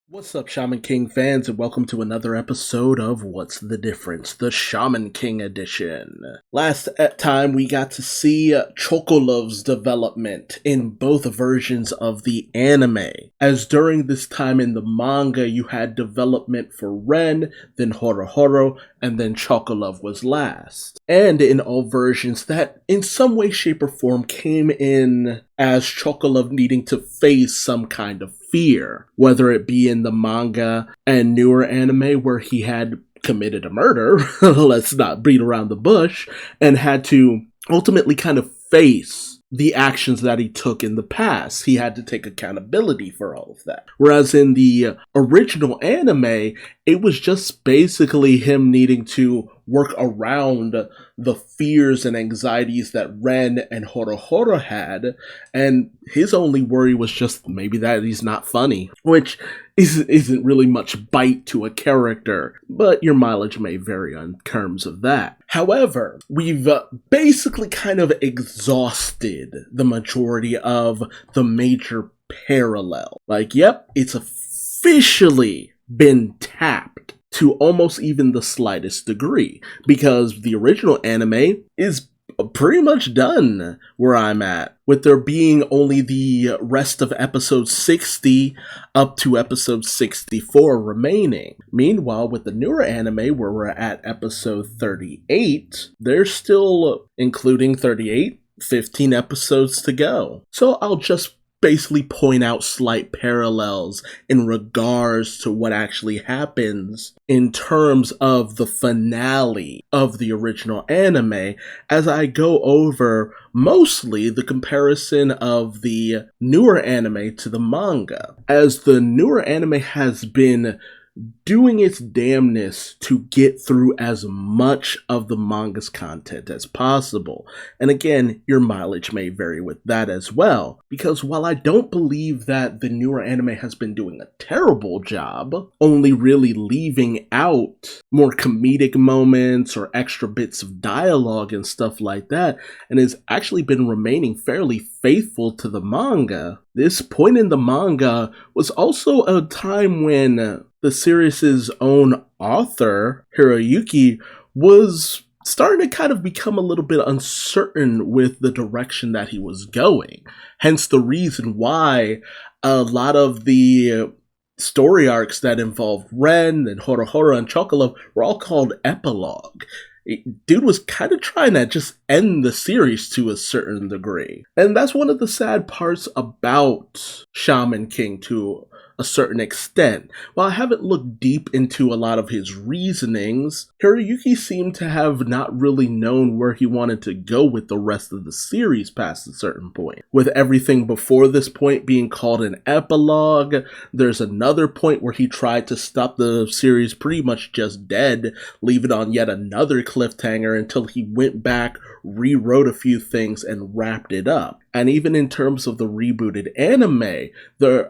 What's up, Shaman King fans, and welcome to another episode of What's the Difference, the Shaman King edition. Last time, we got to see Chocolov's development in both versions of the anime, as during this time in the manga, you had development for Ren, then Horo, and then Chocolov was last. And in all versions, that in some way, shape, or form came in as Chocolov needing to face some kind of fear, whether it be in the manga and newer anime where he had committed a murder, let's not beat around the bush, and had to ultimately kind of face the actions that he took in the past. He had to take accountability for all of that. Whereas in the original anime, it was just basically him needing to work around the fears and anxieties that Ren and Horo had, and his only worry was just maybe that he's not funny, which isn't really much bite to a character, but your mileage may vary on terms of that. However, we've basically kind of exhausted the majority of the major parallel. Yep, it's officially been tapped to almost even the slightest degree, because the original anime is pretty much done where I'm at, with there being only the rest of episode 60 up to episode 64 remaining. Meanwhile, with the newer anime where we're at episode 38, they're still, including 38, 15 episodes to go. So I'll just basically point out slight parallels in regards to what actually happens in terms of the finale of the original anime, as I go over mostly the comparison of the newer anime to the manga, as the newer anime has been doing its damnness to get through as much of the manga's content as possible. And again, your mileage may vary with that as well, because while I don't believe that the newer anime has been doing a terrible job, only really leaving out more comedic moments or extra bits of dialogue and stuff like that, and has actually been remaining fairly faithful to the manga, this point in the manga was also a time when the series' own author, Hiroyuki, was starting to kind of become a little bit uncertain with the direction that he was going. Hence the reason why a lot of the story arcs that involved Ren and Horo and Chocolov were all called epilogue. Dude was kind of trying to just end the series to a certain degree. And that's one of the sad parts about Shaman King to a certain extent. While I haven't looked deep into a lot of his reasonings, Hiroyuki seemed to have not really known where he wanted to go with the rest of the series past a certain point. With everything before this point being called an epilogue, there's another point where he tried to stop the series pretty much just dead, leave it on yet another cliffhanger until he went back, rewrote a few things, and wrapped it up. And even in terms of the rebooted anime,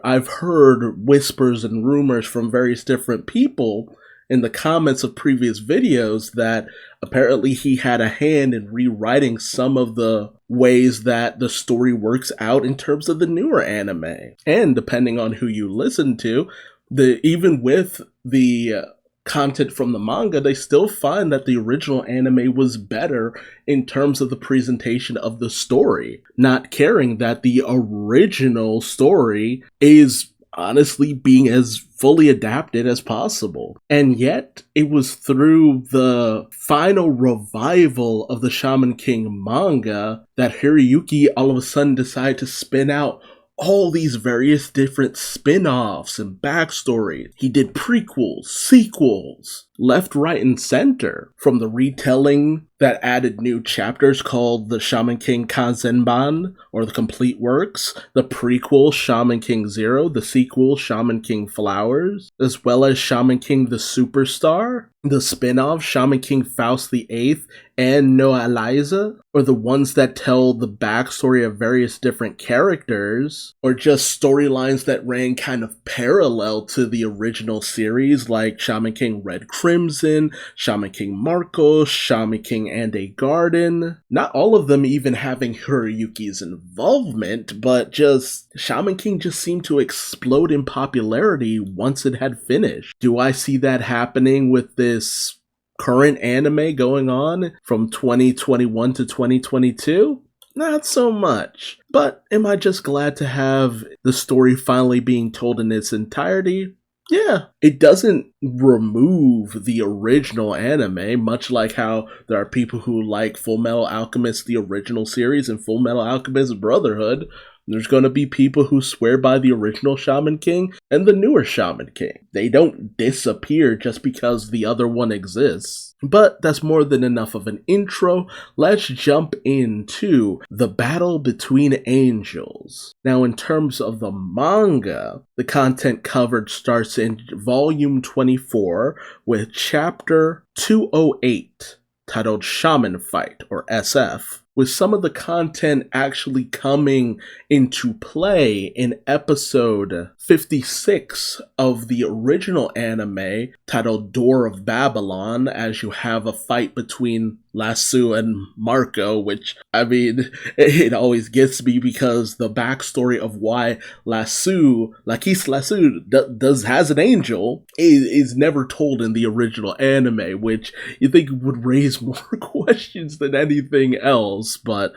I've heard whispers and rumors from various different people in the comments of previous videos that apparently he had a hand in rewriting some of the ways that the story works out in terms of the newer anime. And depending on who you listen to, even with the content from the manga, they still find that the original anime was better in terms of the presentation of the story, not caring that the original story is honestly being as fully adapted as possible. And yet, it was through the final revival of the Shaman King manga that Hiroyuki all of a sudden decided to spin out all these various different spin-offs and backstories. He did prequels, sequels, left, right, and center, from the retelling that added new chapters called the Shaman King Kanzenban, or the Complete Works, the prequel Shaman King Zero, the sequel Shaman King Flowers, as well as Shaman King the Superstar, the spin-off Shaman King Faust the Eighth, and Noah Eliza, or the ones that tell the backstory of various different characters, or just storylines that ran kind of parallel to the original series, like Shaman King Red Crimson, Shaman King Marcos, Shaman King fishing and a garden. Not all of them even having Hiroyuki's involvement, but just Shaman King just seemed to explode in popularity once it had finished. Do I see that happening with this current anime going on from 2021 to 2022? Not so much. But am I just glad to have the story finally being told in its entirety? Yeah, it doesn't remove the original anime, much like how there are people who like Full Metal Alchemist, the original series, and Full Metal Alchemist Brotherhood. There's going to be people who swear by the original Shaman King and the newer Shaman King. They don't disappear just because the other one exists. But that's more than enough of an intro. Let's jump into the battle between angels. Now, in terms of the manga, the content covered starts in volume 24 with chapter 208, titled Shaman Fight, or SF, with some of the content actually coming into play in episode 56 of the original anime, titled Door of Babylon, as you have a fight between Lasso and Marco, which, I mean, it always gets me because the backstory of why Lasso has an angel is never told in the original anime, which you think would raise more questions than anything else, but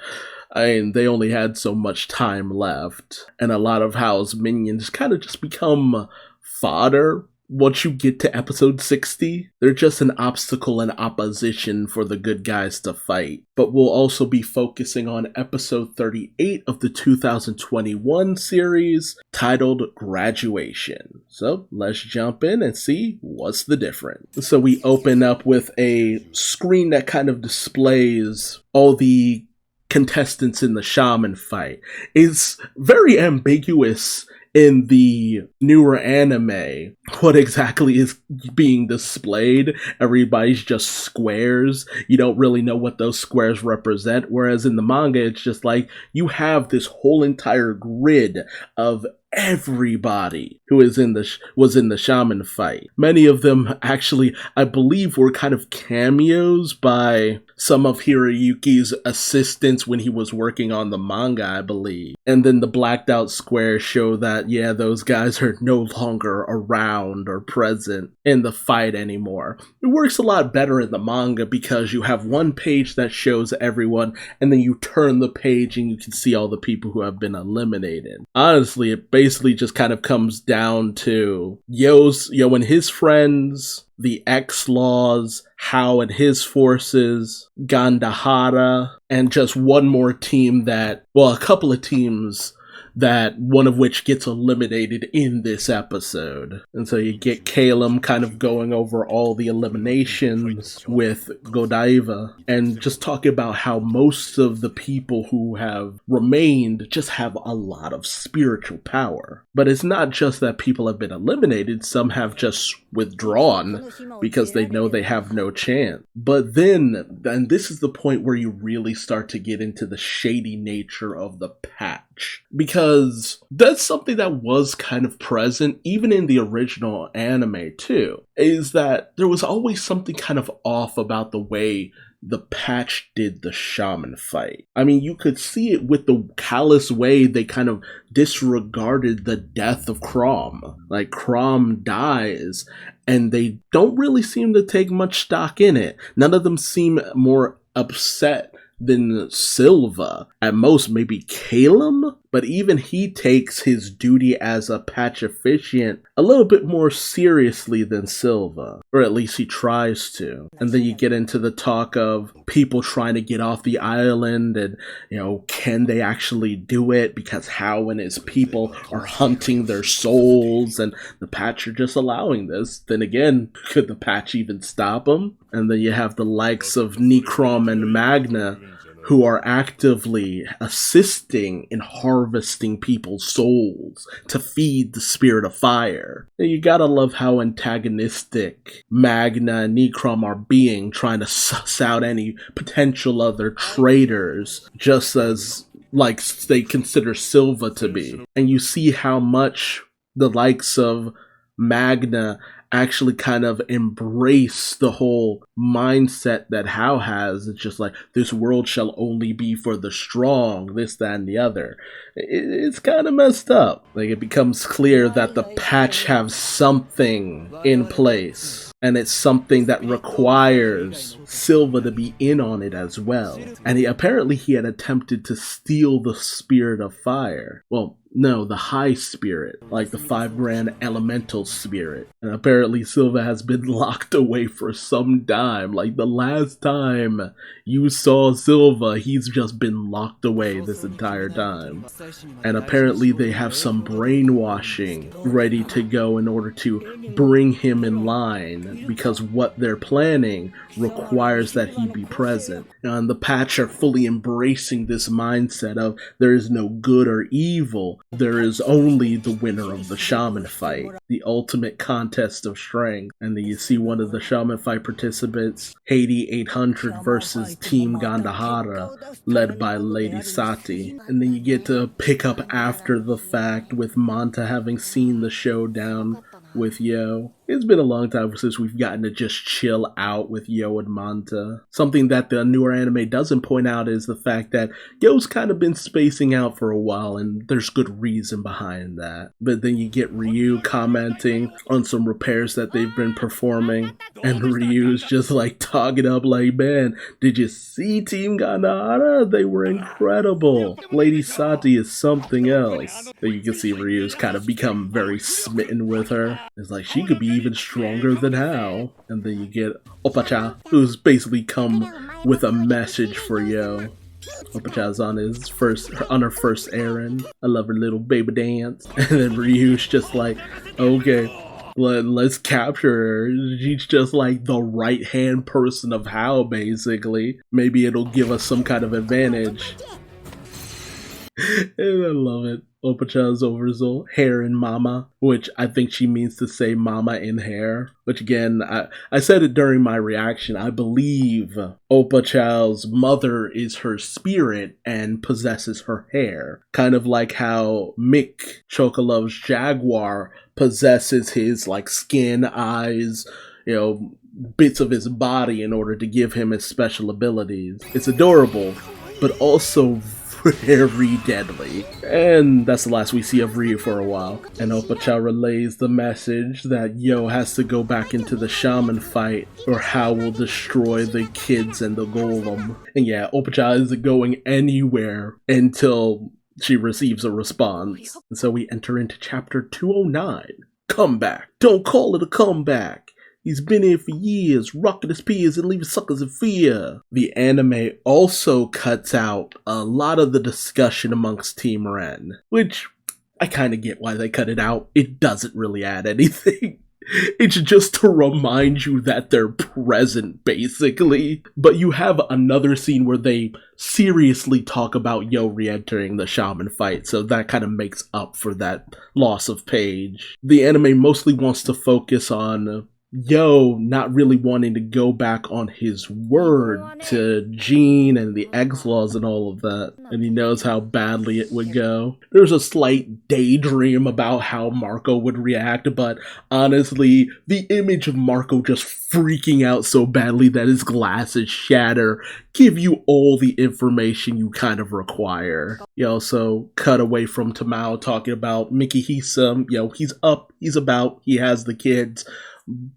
I mean, they only had so much time left, and a lot of Hao's minions kind of just become fodder. Once you get to episode 60, they're just an obstacle and opposition for the good guys to fight. But we'll also be focusing on episode 38 of the 2021 series, titled Graduation. So let's jump in and see what's the difference. So we open up with a screen that kind of displays all the contestants in the Shaman Fight. It's very ambiguous in the newer anime what exactly is being displayed. Everybody's just squares. You don't really know what those squares represent, whereas in the manga it's just like you have this whole entire grid of everybody who was in the Shaman Fight. Many of them actually, I believe, were kind of cameos by some of Hiroyuki's assistants when he was working on the manga, I believe. And then the blacked out squares show that, yeah, those guys are no longer around or present in the fight anymore. It works a lot better in the manga because you have one page that shows everyone, and then you turn the page and you can see all the people who have been eliminated. Honestly, it basically just kind of comes down to Yo and his friends, the X-Laws, Hao and his forces, Gandahara, and just one more team a couple of teams that one of which gets eliminated in this episode. And so you get Calum kind of going over all the eliminations with Godiva and just talking about how most of the people who have remained just have a lot of spiritual power. But it's not just that people have been eliminated, some have just withdrawn because they know they have no chance. But then, and this is the point where you really start to get into the shady nature of the patch. Because that's something that was kind of present even in the original anime too, is that there was always something kind of off about the way the patch did the Shaman Fight. I mean, you could see it with the callous way they kind of disregarded the death of Crom. Like, Crom dies, and they don't really seem to take much stock in it. None of them seem more upset than Silva. At most, maybe Calum? But even he takes his duty as a patch officiant a little bit more seriously than Silva. Or at least he tries to. And then you get into the talk of people trying to get off the island and, can they actually do it? Because Hao and his people are hunting their souls and the patch are just allowing this. Then again, could the patch even stop them? And then you have the likes of Necrom and Magna, who are actively assisting in harvesting people's souls to feed the spirit of fire. And you gotta love how antagonistic Magna and Necrom are being, trying to suss out any potential other traitors, just as like they consider Silva to be. And you see how much the likes of Magna actually kind of embrace the whole mindset that Hao has. It's just like, this world shall only be for the strong, this, that, and the other. It's kind of messed up. Like, it becomes clear that the patch has something in place. And it's something that requires Silva to be in on it as well. And apparently he had attempted to steal the spirit of fire. Well, no, the high spirit, like the 5 grand elemental spirit. And apparently Silva has been locked away for some time. Like, the last time you saw Silva, he's just been locked away this entire time. And apparently they have some brainwashing ready to go in order to bring him in line, because what they're planning requires that he be present. And the patch are fully embracing this mindset of there is no good or evil. There is only the winner of the Shaman Fight, the ultimate contest of strength. And then you see one of the Shaman Fight participants, Haiti 800 versus Team Gandahara, led by Lady Sati. And then you get to pick up after the fact with Manta having seen the showdown with Yo. It's been a long time since we've gotten to just chill out with Yo and Manta. Something that the newer anime doesn't point out is the fact that Yo's kind of been spacing out for a while, and there's good reason behind that. But then you get Ryu commenting on some repairs that they've been performing, and Ryu's just like talking up like, man, did you see Team Gandahara? They were incredible. Lady Sati is something else. Then you can see Ryu's kind of become very smitten with her. It's like, she could be even stronger than Hao. And then you get Opacha, who's basically come with a message for Yo. Opacha's on her first errand. I love her little baby dance. And then Ryu's just like, okay, let's capture her. She's just like the right-hand person of Hao, basically. Maybe it'll give us some kind of advantage. And I love it. Opacha's oversoul, hair and mama, which I think she means to say mama in hair. Which again, I said it during my reaction, I believe Opacha's mother is her spirit and possesses her hair. Kind of like how Mick, Chocolove's jaguar, possesses his like skin, eyes, bits of his body in order to give him his special abilities. It's adorable, but also very deadly. And that's the last we see of Ryu for a while. And Opacha relays the message that Yo has to go back into the Shaman Fight or Hao will destroy the kids and the golem. And yeah, Opacha isn't going anywhere until she receives a response. And so we enter into chapter 209. Comeback. Don't call it a comeback. He's been here for years, rocking his peers and leaving suckers in fear. The anime also cuts out a lot of the discussion amongst Team Ren, which I kind of get why they cut it out. It doesn't really add anything. It's just to remind you that they're present, basically. But you have another scene where they seriously talk about Yo re-entering the Shaman Fight, so that kind of makes up for that loss of page. The anime mostly wants to focus on Yo not really wanting to go back on his word to Jean and the X-Laws and all of that, and he knows how badly it would go. There's a slight daydream about how Marco would react, but honestly, the image of Marco just freaking out so badly that his glasses shatter give you all the information you kind of require. You also cut away from Tamao talking about Mickey Hisa. He's up, he's about, he has the kids.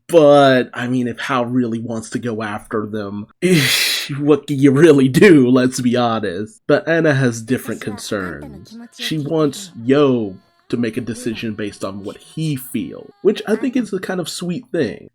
But, I mean, if Hao really wants to go after them, what can you really do, let's be honest. But Anna has different concerns. She wants Yo to make a decision based on what he feels, which I think is a kind of sweet thing.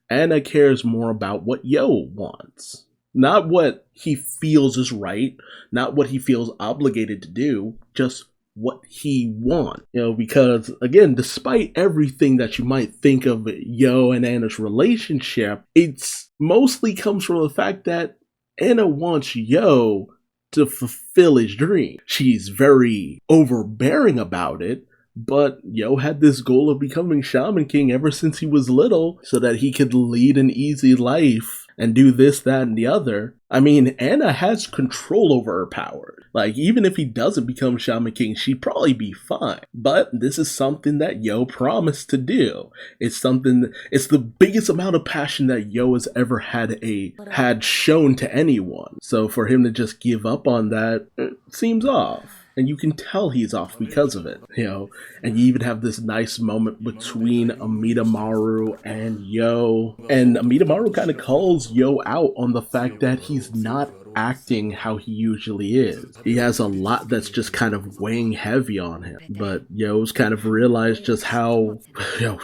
Anna cares more about what Yo wants. Not what he feels is right, not what he feels obligated to do, just what he wants. Because again, despite everything that you might think of Yo and Anna's relationship, it's mostly comes from the fact that Anna wants Yo to fulfill his dream. She's very overbearing about it, but Yo had this goal of becoming Shaman King ever since he was little so that he could lead an easy life and do this, that, and the other. I mean, Anna has control over her power. Like, even if he doesn't become Shaman King, she'd probably be fine. But this is something that Yo promised to do. It's the biggest amount of passion that Yo has ever had shown to anyone. So for him to just give up on that, it seems off. And you can tell he's off because of it, and you even have this nice moment between Amidamaru and Yo. And Amidamaru kind of calls Yo out on the fact that he's not acting how he usually is. He has a lot that's just kind of weighing heavy on him. But Yo's kind of realized just how,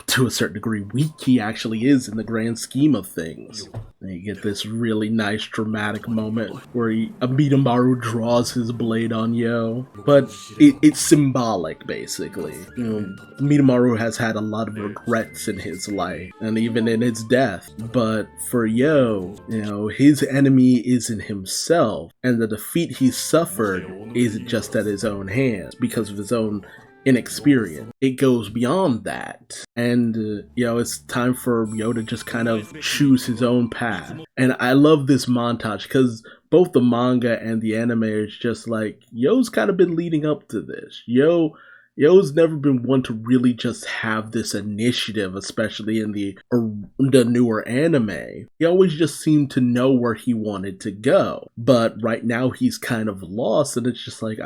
to a certain degree, weak he actually is in the grand scheme of things. And you get this really nice dramatic moment where Amidamaru draws his blade on Yo. But it's symbolic, basically. Amidamaru has had a lot of regrets in his life, and even in his death. But for Yo, his enemy isn't himself, and the defeat he suffered isn't just at his own hands because of his own inexperience. It goes beyond that. And, it's time for Yo to just kind of choose his own path. And I love this montage because both the manga and the anime is just like, Yo's kind of been leading up to this. Yo's never been one to really just have this initiative, especially in the newer anime. He always just seemed to know where he wanted to go. But right now he's kind of lost, and it's just like,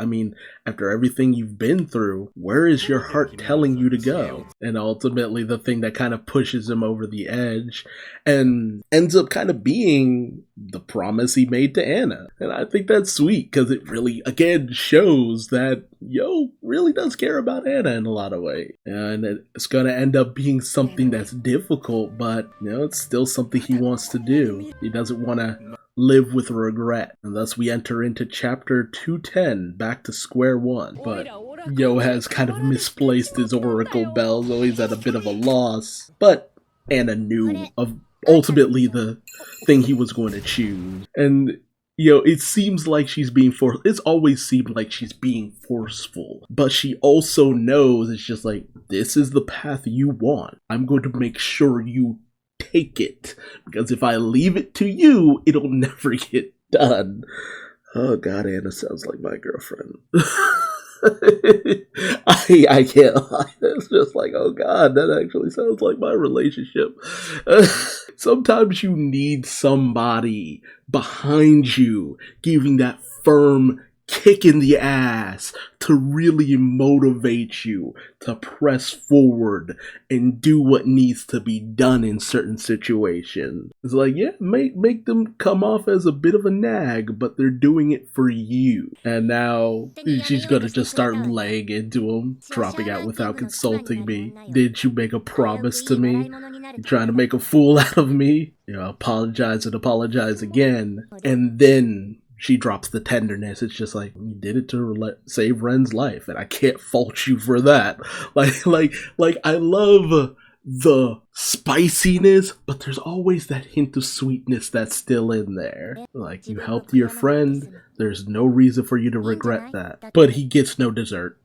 after everything you've been through, where is your heart telling you to go? And ultimately the thing that kind of pushes him over the edge and ends up kind of being the promise he made to Anna. And I think that's sweet because it really, again, shows that Yo really does care about Anna in a lot of ways. And it's going to end up being something that's difficult, but, it's still something he wants to do. He doesn't want to live with regret. And thus we enter into chapter 210, back to square one. But Yo has kind of misplaced his oracle bell, so he's at a bit of a loss. But Anna knew of ultimately the thing he was going to choose. And it seems like she's being forced. It's always seemed like she's being forceful. But she also knows it's just like, this is the path you want. I'm going to make sure you take it. Because if I leave it to you, it'll never get done. Oh God, Anna sounds like my girlfriend. I can't lie. It's just like, oh God, that actually sounds like my relationship. Sometimes you need somebody behind you giving that firm kick in the ass to really motivate you to press forward and do what needs to be done in certain situations. It's like, make them come off as a bit of a nag, but they're doing it for you. And now she's gonna just start laying into him, dropping out without consulting me. Did you make a promise to me? You're trying to make a fool out of me? Apologize and apologize again. And then she drops the tenderness. It's just like, you did it to save Ren's life, and I can't fault you for that. Like I love the spiciness, but there's always that hint of sweetness that's still in there. Like, you helped your friend, there's no reason for you to regret that. But he gets no dessert.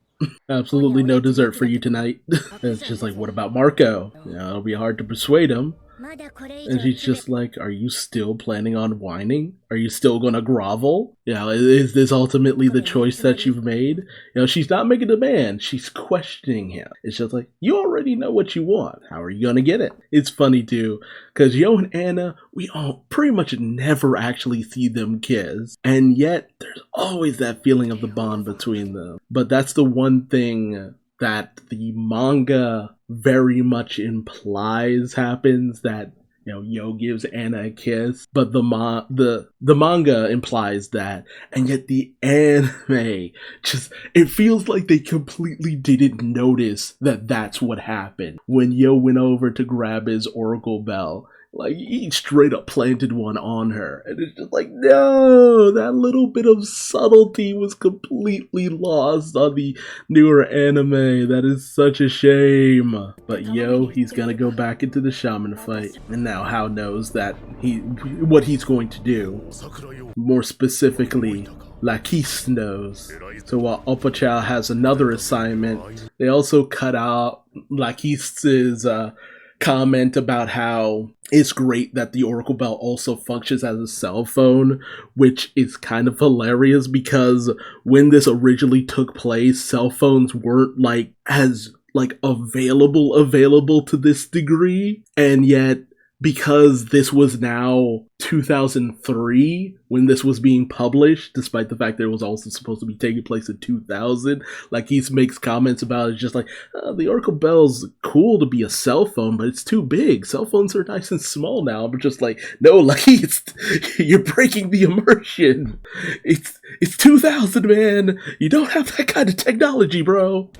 Absolutely no dessert for you tonight. It's just like, what about Marco? It'll be hard to persuade him. And she's just like, are you still planning on whining? Are you still gonna grovel? Is this ultimately the choice that you've made? She's not making a demand, she's questioning him. It's just like, you already know what you want. How are you gonna get it? It's funny too, because Yo and Anna, we all pretty much never actually see them kiss. And yet, there's always that feeling of the bond between them. But that's the one thing that the manga very much implies happens, that Yo gives Anna a kiss, but the manga implies that, and yet the anime it feels like they completely didn't notice that that's what happened when Yo went over to grab his oracle bell. Like, he straight up planted one on her. And it's just like, no, that little bit of subtlety was completely lost on the newer anime. That is such a shame. But Yo, he's gonna go back into the Shaman Fight. And now Hao knows that what he's going to do. More specifically, Lakis knows. So while Oppa-Chow has another assignment, they also cut out Lakis's comment about how it's great that the Oracle Bell also functions as a cell phone, which is kind of hilarious because when this originally took place, cell phones weren't like as like available to this degree, and yet because this was now 2003 when this was being published, despite the fact that it was also supposed to be taking place in 2000, like he makes comments about it, just like, the Oracle Bell's cool to be a cell phone, but it's too big. Cell phones are nice and small now. But just like, no, like you're breaking the immersion. It's 2000, man. You don't have that kind of technology, bro.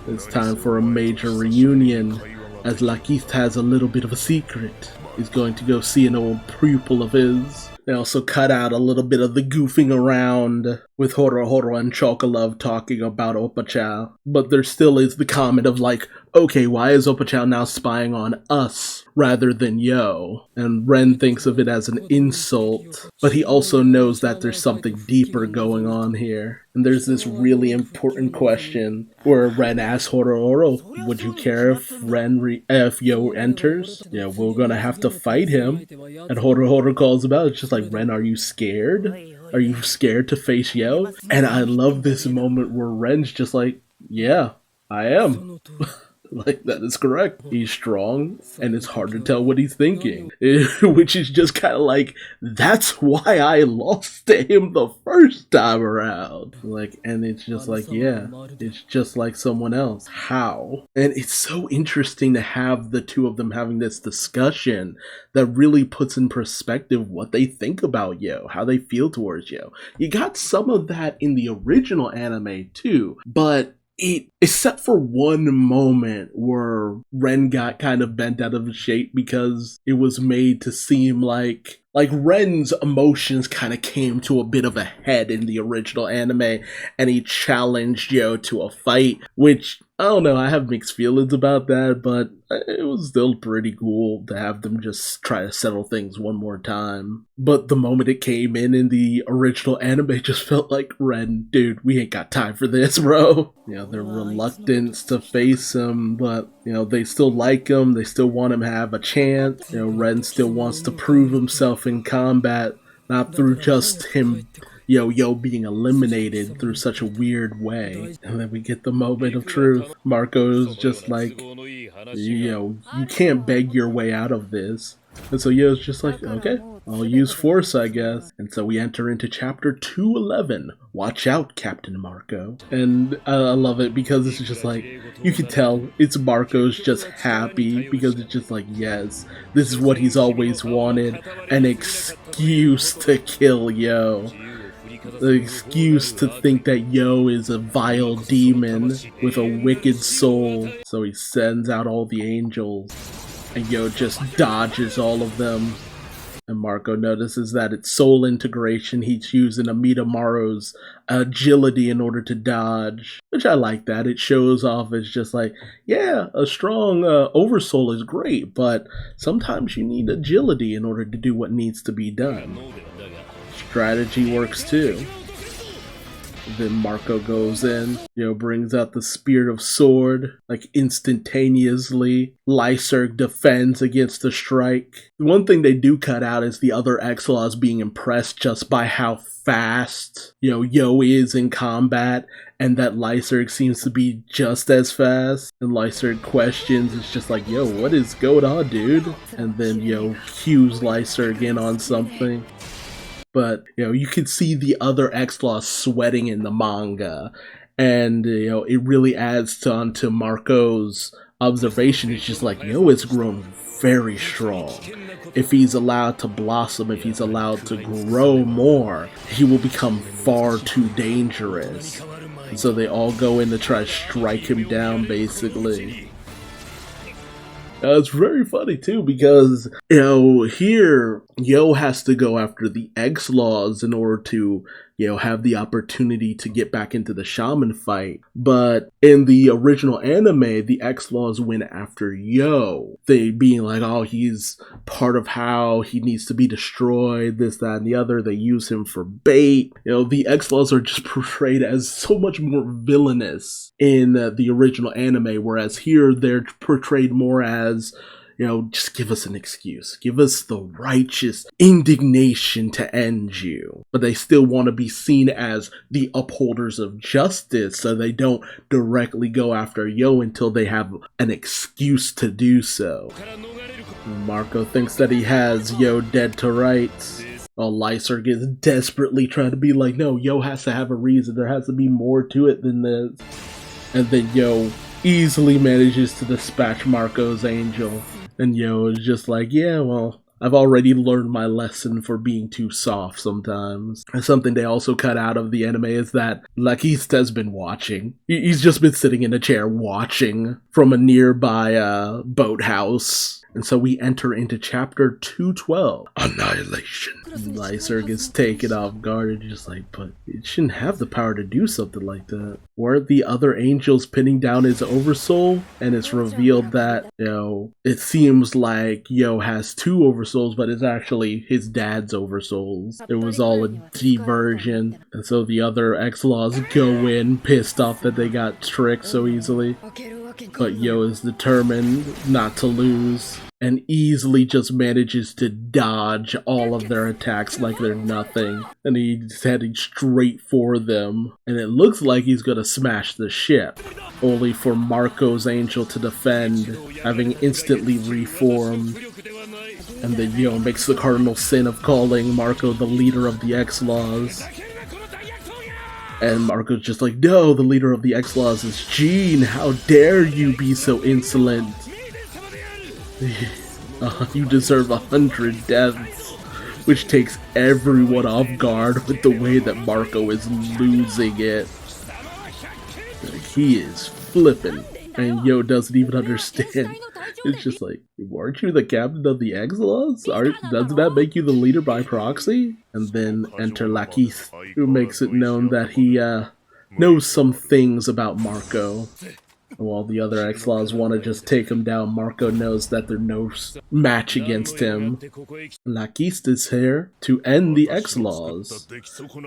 It's time for a major reunion, as Lakith has a little bit of a secret. He's going to go see an old pupil of his. They also cut out a little bit of the goofing around with Horo and Chocolove talking about Oppa-Chow. But there still is the comment of like, okay, why is Oppa-Chow now spying on us rather than Yo? And Ren thinks of it as an insult, but he also knows that there's something deeper going on here. And there's this really important question where Ren asks Horo, would you care if Yo enters? Yeah, we're gonna have to fight him. And Horo calls him out. It's just like, Ren, are you scared? Are you scared to face Yo? And I love this moment where Ren's just like, yeah, I am. Like, that is correct. He's strong, and it's hard to tell what he's thinking. Which is just kind of like, that's why I lost to him the first time around. Like, and it's just like, yeah, it's just like someone else. How? And it's so interesting to have the two of them having this discussion that really puts in perspective what they think about Yo, how they feel towards Yo. You got some of that in the original anime too, but except for one moment where Ren got kind of bent out of shape because it was made to seem like Ren's emotions kind of came to a bit of a head in the original anime, and he challenged Yo to a fight, which, I don't know, I have mixed feelings about that, but it was still pretty cool to have them just try to settle things one more time. But the moment it came in the original anime just felt like, Ren, dude, we ain't got time for this, bro. You know, their reluctance to face him, but, you know, they still like him, they still want him to have a chance. You know, Ren still wants to prove himself in combat, not through just him Yo being eliminated through such a weird way. And then we get the moment of truth. Marco's just like, you can't beg your way out of this. And so Yo's just like, okay, I'll use force, I guess. And so we enter into chapter 211. Watch out, Captain Marco. And I love it because it's just like, you can tell it's Marco's just happy because it's just like, yes, this is what he's always wanted. An excuse to kill Yo. The excuse to think that Yo is a vile demon with a wicked soul. So he sends out all the angels, and Yo just dodges all of them. And Marco notices that it's soul integration. He's using Amidamaru's agility in order to dodge, which I like that. It shows off as just like, yeah, a strong oversoul is great, but sometimes you need agility in order to do what needs to be done. Strategy works too. Then Marco goes in, brings out the Spirit of Sword, like instantaneously. Lyserg defends against the strike. The one thing they do cut out is the other X-Laws being impressed just by how fast, Yo is in combat, and that Lyserg seems to be just as fast. And Lyserg questions, it's just like, yo, what is going on, dude? And then, cues Lyserg in on something. But, you can see the other X-Laws sweating in the manga. And, it really adds onto Marco's observation. It's just like, Yo has grown very strong. If he's allowed to blossom, if he's allowed to grow more, he will become far too dangerous. And so they all go in to try to strike him down, basically. It's very funny too because, here Yo has to go after the X-Laws in order to, have the opportunity to get back into the Shaman Fight. But in the original anime, the X-Laws went after Yo. They being like, oh, he's part of how he needs to be destroyed, this, that, and the other. They use him for bait. The X-Laws are just portrayed as so much more villainous in the original anime, whereas here they're portrayed more as, just give us an excuse. Give us the righteous indignation to end you. But they still want to be seen as the upholders of justice, so they don't directly go after Yo until they have an excuse to do so. Marco thinks that he has Yo dead to rights. While Lyserg is desperately trying to be like, no, Yo has to have a reason. There has to be more to it than this. And then Yo easily manages to dispatch Marco's angel. And Yo is just like, yeah, well, I've already learned my lesson for being too soft sometimes. And something they also cut out of the anime is that Lakista's been watching. He's just been sitting in a chair watching from a nearby boathouse. And so we enter into chapter 212, Annihilation. Lyserg is taken off guard and just like, but it shouldn't have the power to do something like that. Weren't the other angels pinning down his oversoul? And it's revealed that, it seems like Yo has two oversouls, but it's actually his dad's oversouls. It was all a diversion. And so the other X-Laws go in, pissed off that they got tricked so easily. But Yo is determined not to lose, and easily just manages to dodge all of their attacks like they're nothing. And he's heading straight for them, and it looks like he's gonna smash the ship, only for Marco's angel to defend, having instantly reformed. And then Yo makes the cardinal sin of calling Marco the leader of the X-Laws. And Marco's just like, no, the leader of the X-Laws is Jean. How dare you be so insolent? You deserve 100 deaths. Which takes everyone off guard with the way that Marco is losing it. Like, he is flipping. And Yo doesn't even understand. It's just like, weren't you the captain of the X-Laws? Doesn't that make you the leader by proxy? And then enter Lakith, who makes it known that he knows some things about Marco. While the other X-Laws want to just take him down, Marco knows that they're no match against him. Lakith is here to end the X-Laws,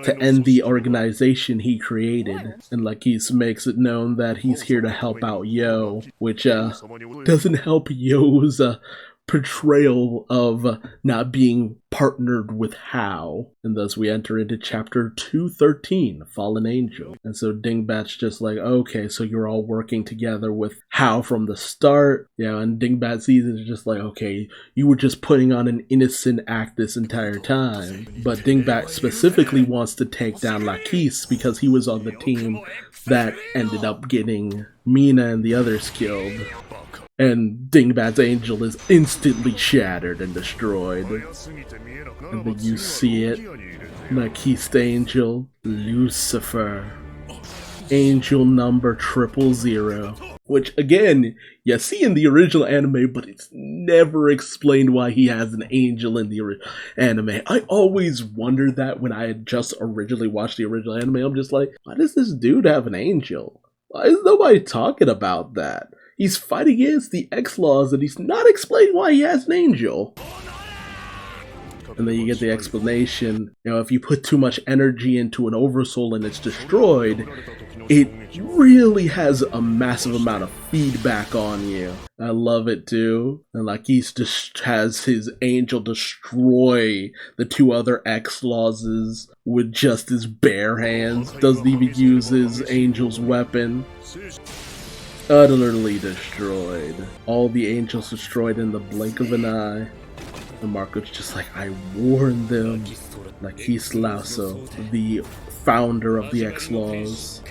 to end the organization he created. And Lakith makes it known that he's here to help out Yo, which doesn't help Yo's portrayal of not being partnered with How. And thus we enter into chapter 213, Fallen Angel. And so Dingbat's just like, okay, so you're all working together with How from the start. And Dingbat sees it just like, okay, you were just putting on an innocent act this entire time. But Dingbat specifically wants to take down Lakith because he was on the team that ended up getting Mina and the others killed. And Dingbat's angel is instantly shattered and destroyed. And then you see it. Lakith's angel, Lucifer. Angel number 000. Which, again, you see in the original anime, but it's never explained why he has an angel in the anime. I always wondered that when I had just originally watched the original anime. I'm just like, why does this dude have an angel? Why is nobody talking about that? He's fighting against the X-Laws and he's not explaining why he has an angel. And then you get the explanation, if you put too much energy into an oversoul and it's destroyed, it really has a massive amount of feedback on you. I love it too. And like he's just has his angel destroy the two other X-Laws with just his bare hands. Doesn't even use his angel's weapon. Utterly destroyed. All the angels destroyed in the blink of an eye. And Marco's just like, I warned them. Lakith Lasso, the founder of the X-Laws,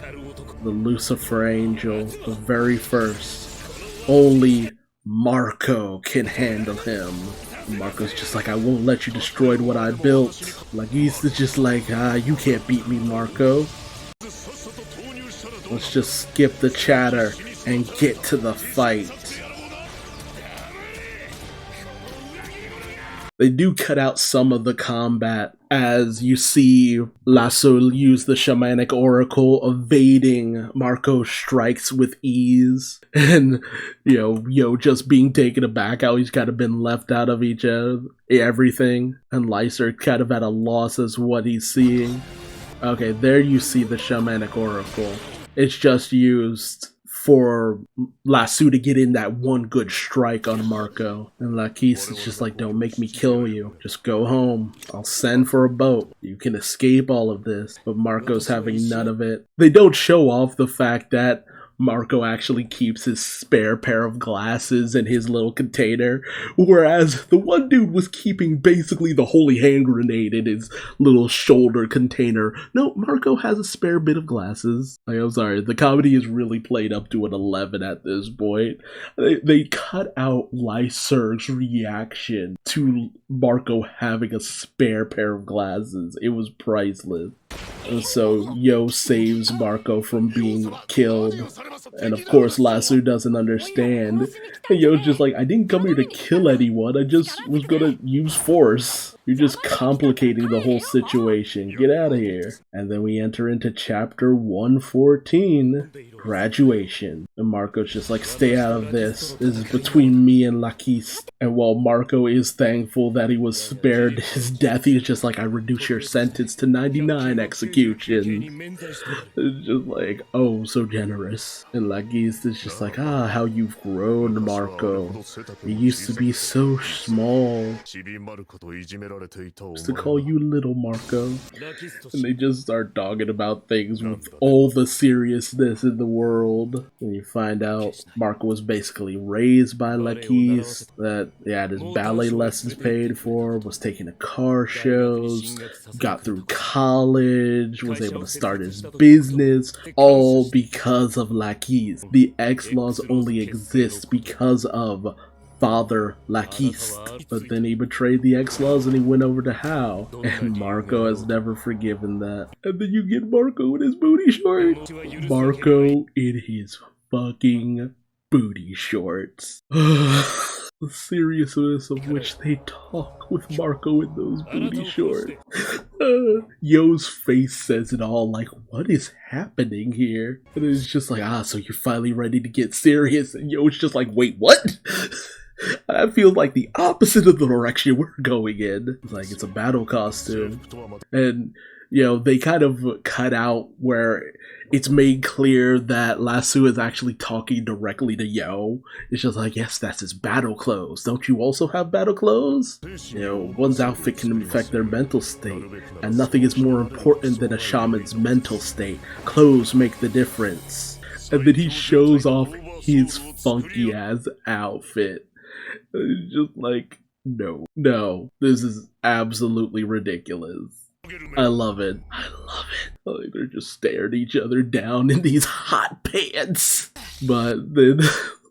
the Lucifer angel, the very first. Only Marco can handle him. And Marco's just like, I won't let you destroy what I built. Lakith is just like, you can't beat me, Marco. Let's just skip the chatter and get to the fight. They do cut out some of the combat as you see Lasso use the shamanic oracle, evading Marco's strikes with ease. And, Yo just being taken aback how he's kind of been left out of everything. And Lyser kind of at a loss as what he's seeing. Okay, there you see the shamanic oracle. It's just used for Lasso to get in that one good strike on Marco. And Lakis is just like, don't make me kill you. Just go home. I'll send for a boat. You can escape all of this. But Marco's having none of it. They don't show off the fact that Marco actually keeps his spare pair of glasses in his little container, whereas the one dude was keeping basically the holy hand grenade in his little shoulder container. No, Marco has a spare bit of glasses. I'm sorry, the comedy is really played up to an 11 at this point. They cut out Lyserg's reaction to Marco having a spare pair of glasses. It was priceless. And so Yo saves Marco from being killed. And of course Lasso doesn't understand. And Yo's just like, I didn't come here to kill anyone, I just was gonna use force. You're just complicating the whole situation. Get out of here. And then we enter into chapter 114, Graduation. And Marco's just like, stay out of this. This is between me and Lakis. And while Marco is thankful that he was spared his death, he's just like, I reduce your sentence to 99 executions. It's just like, oh, so generous. And Lakis is just like, ah, how you've grown, Marco. You used to be so small. Used to call you little Marco. And they just start dogging about things with all the seriousness in the world. And you find out Marco was basically raised by Lakis, that he had his ballet lessons paid for, was taking to car shows, got through college, was able to start his business, all because of Lakis. The X-Laws only exist because of Father Lakis. But then he betrayed the X-Laws and he went over to Hao. And Marco has never forgiven that. And then you get Marco in his booty shorts. Marco in his fucking booty shorts. The seriousness of which they talk with Marco in those booty shorts. Yo's face says it all, like, what is happening here? And it's just like, so you're finally ready to get serious. And Yo's just like, wait, what? I feel like the opposite of the direction we're going in. It's like, it's a battle costume. And, you know, they kind of cut out where it's made clear that Lasso is actually talking directly to Yo. It's just like, yes, that's his battle clothes. Don't you also have battle clothes? You know, one's outfit can affect their mental state, and nothing is more important than a shaman's mental state. Clothes make the difference. And then he shows off his funky ass outfit. It's just like, no, this is absolutely ridiculous. I love it. Like, they're just staring each other down in these hot pants. But then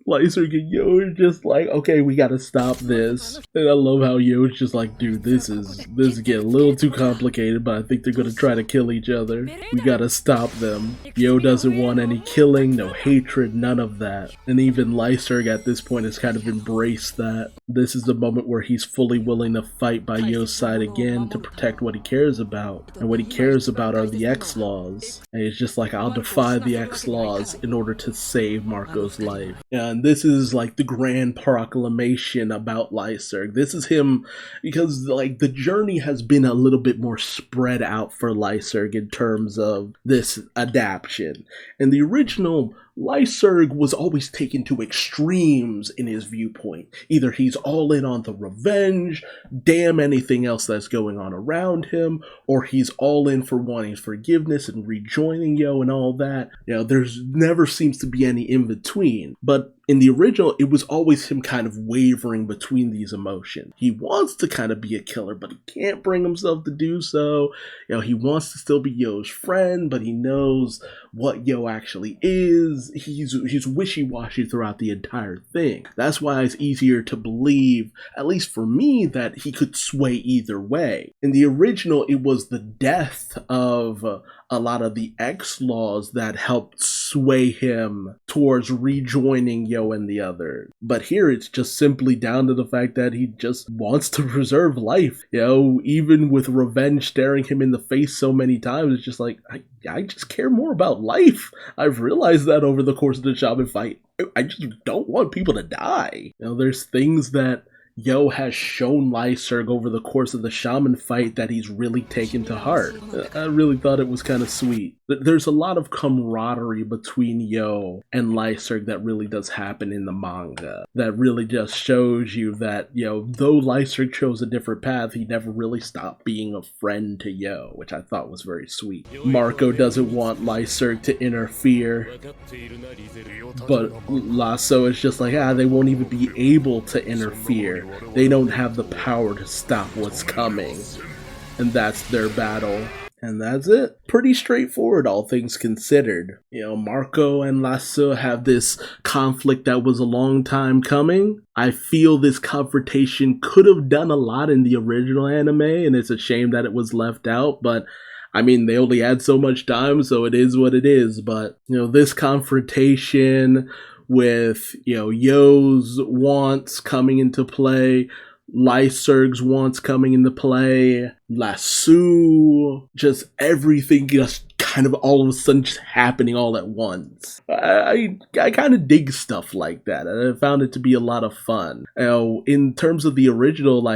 Lyserg and Yo are just like, okay, we gotta stop this. And I love how Yo's just like, dude, this is getting a little too complicated, but I think they're gonna try to kill each other. We gotta stop them. Yo doesn't want any killing, no hatred, none of that. And even Lyserg at this point has kind of embraced that. This is the moment where he's fully willing to fight by Yo's side again to protect what he cares about. And what he cares about are the X-Laws. And he's just like, I'll defy the X-Laws in order to save Marco's life. And this is like the grand proclamation about Lyserg. This is him, because like the journey has been a little bit more spread out for Lyserg in terms of this adaptation. And the original Lyserg was always taken to extremes in his viewpoint. Either he's all in on the revenge, damn anything else that's going on around him, or he's all in for wanting forgiveness and rejoining Yo and all that. You know, there's never seems to be any in between. But in the original, it was always him kind of wavering between these emotions. He wants to kind of be a killer, but he can't bring himself to do so. You know, he wants to still be Yo's friend, but he knows what Yo actually is. He's wishy-washy throughout the entire thing. That's why it's easier to believe, at least for me, that he could sway either way. In the original, it was the death of a lot of the X-Laws that helped sway him towards rejoining Yo and the other. But here it's just simply down to the fact that he just wants to preserve life. You know, even with revenge staring him in the face so many times, it's just like, I just care more about life. I've realized that over the course of the Shaman Fight. I just don't want people to die. You know, there's things that Yo has shown Lyserg over the course of the Shaman Fight that he's really taken to heart. I really thought it was kind of sweet. there's a lot of camaraderie between Yo and Lyserg that really does happen in the manga. That really just shows you that, though Lyserg chose a different path, he never really stopped being a friend to Yo, which I thought was very sweet. Marco doesn't want Lyserg to interfere, but Lasso is just like, they won't even be able to interfere. They don't have the power to stop what's coming. And that's their battle. And that's it. Pretty straightforward, all things considered. Marco and Lasso have this conflict that was a long time coming. I feel this confrontation could have done a lot in the original anime, and it's a shame that it was left out, but I mean, they only had so much time, so it is what it is. But, this confrontation with, Yo's wants coming into play, Lyserg's wants coming into play, Lasso, just everything just kind of all of a sudden just happening all at once. I kind of dig stuff like that, and I found it to be a lot of fun. In terms of the original,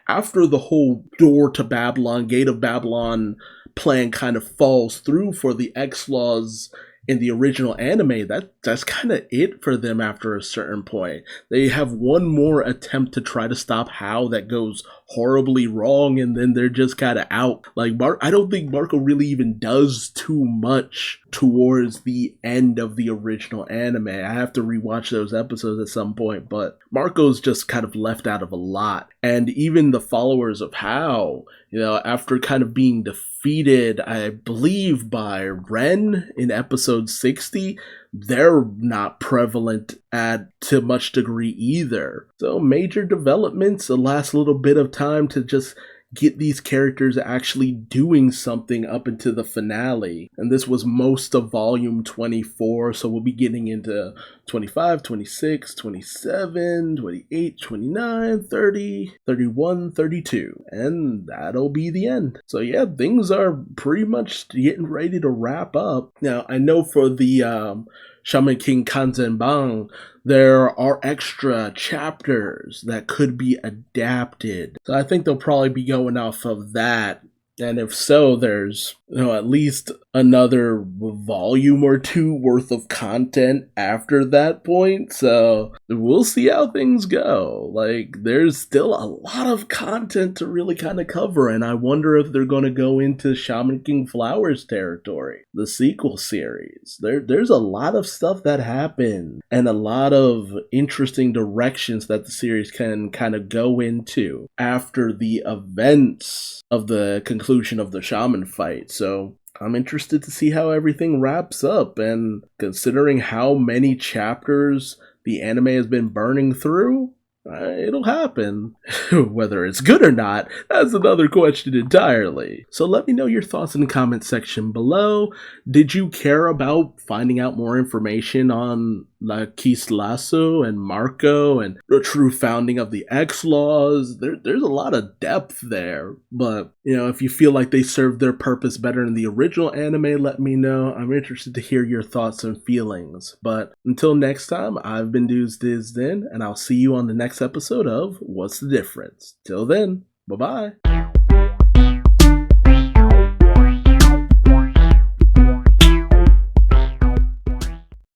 after the whole door to Babylon, Gate of Babylon plan kind of falls through for the X-Laws in the original anime, that's kind of it for them after a certain point. They have one more attempt to try to stop Hao that goes horribly wrong, and then they're just kind of out. I don't think Marco really even does too much towards the end of the original anime. I have to rewatch those episodes at some point, but Marco's just kind of left out of a lot. And even the followers of Hao, after kind of being defeated, I believe, by Ren in episode 60, they're not prevalent to much degree either. So major developments, a last little bit of time to just get these characters actually doing something up into the finale. And this was most of volume 24, so we'll be getting into 25, 26, 27, 28, 29, 30, 31, 32, and that'll be the end. So yeah, things are pretty much getting ready to wrap up. Now, I know for the Shaman King Kanzenban, there are extra chapters that could be adapted. So I think they'll probably be going off of that. And if so, there's, at least another volume or two worth of content after that point. So we'll see how things go. There's still a lot of content to really kind of cover. And I wonder if they're going to go into Shaman King Flowers territory, the sequel series. There's a lot of stuff that happened and a lot of interesting directions that the series can kind of go into after the events of the conclusion of the Shaman Fight. So I'm interested to see how everything wraps up, and considering how many chapters the anime has been burning through, it'll happen. Whether it's good or not, that's another question entirely. So let me know your thoughts in the comment section below. Did you care about finding out more information on Kis Lasso and Marco and the true founding of the X-Laws? There's a lot of depth there, but if you feel like they served their purpose better in the original anime, let me know. I'm interested to hear your thoughts and feelings. But until next time, I've been Duuz-Diz-Din, and I'll see you on the next episode of What's the Difference? Till then, bye-bye.